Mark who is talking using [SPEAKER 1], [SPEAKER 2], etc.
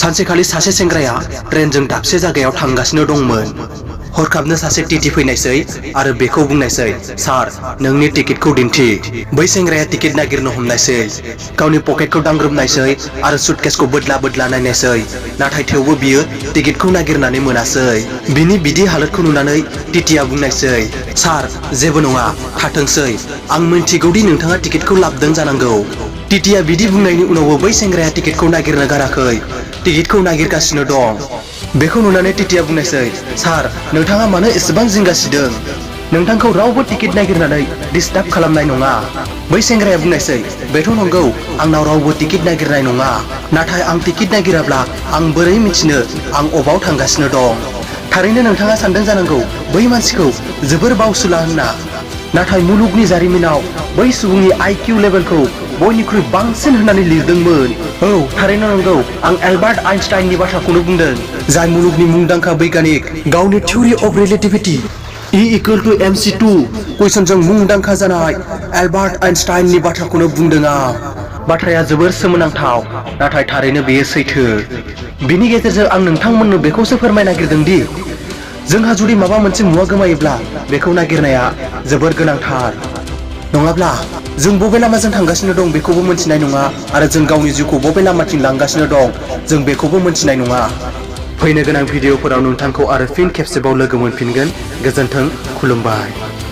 [SPEAKER 1] सानसेखालि सासे सेंग्राया ट्रेनजों दाबसे जायगायाव थांगासिनो दंमोन। हरखाबनो सासे टिटि फैनायसै आरो बेखौ बुंनायसै, सार नोंनि टिकेटखौ दिन्थि। बै सेंग्राया टिकेट नागिरनो हमनायसै, गावनि पकेटखौ दांग्रोमनायसै आरो सुटकेसखौ बोदला बोदला नायनायसै, नाथाय थेवबो बियो टिकेटखौ नागिरनानै मोनासै। बिनि बिदि हालोदखौ नुनानै टिटिआ बुंनायसै, सार जेबो नङा थाथोंसै, आं मिन्थिगौदि नोंथाङा टिकेटखौ लाबोदों जानांगौ। टिटिआ बिदि बुंनायनि उनावबो बै सेंग्राया टिकेटखौ नागिरनो गाराखै, टिकेटखौ नागिरगासिनो दं। बेखौ नुनानै टिटिआ बुंनायसै, सार नोंथाङा मानो एसेबां जिंगासिदों? नोंथांखौ रावबो टिकेट नागिरनानै डिस्टार्ब खालामनाय नङा। बै सेंग्राया बुंनायसै, बेथ' नंगौ, आंनाव रावबो टिकेट नागिरनाय नङा, नाथाय आं टिकेट नागिराब्ला आं बोरै मिथिनो आं अबाव थांगासिनो दं? थारैनो नोंथाङा सानदों जानांगौ बै मानसिखौ जोबोर बावसुला होनना, नाथाय मुलुगनि जारिमिनाव बै सुबुंनि IQ लेभेलखौ बयनिख्रुइ बांसिन होननानै लिरदोंमोन। औ थारैनो नंगौ, आं एलबार्ट आइनस्टाइननि बाथ्राखौनो बुंदों, जाय मुलुगनि मुंदांखा बैज्ञानिक। गावनि थिउरि अफ रिलेटिभिटि E=mc2 कुइसनजों मुंदांखा जानाय एलबार्ट आइनस्टाइननि बाथ्राखौनो बुंदों आं। बाथ्राया जोबोर सोमोनांथाव, नाथाय थारैनो बेयो सैथो। बिनि गेजेरजों आं नोंथांमोननो बेखौसो फोरमायनो नागिरदों दि जोंहा जुदि माबा मोनसे मुवा गोमायोब्ला बेखौ नागिरनाया जोबोर गोनांथार। नङाब्ला जों बबे लामाजों थांगासिनो दं बेखौबो मोनथिनाय नङा आरो जों गावनि जिउखौ बबे लामाथिं लांगासिनो दं जों बेखौबो मोनथिनाय नङा। फैनो गोनां भिडिअफोराव नोंथांखौ आरो फिन खेबसेबाव लोगो मोनफिनगोन। गोजोन्थों, खुलुमबाय।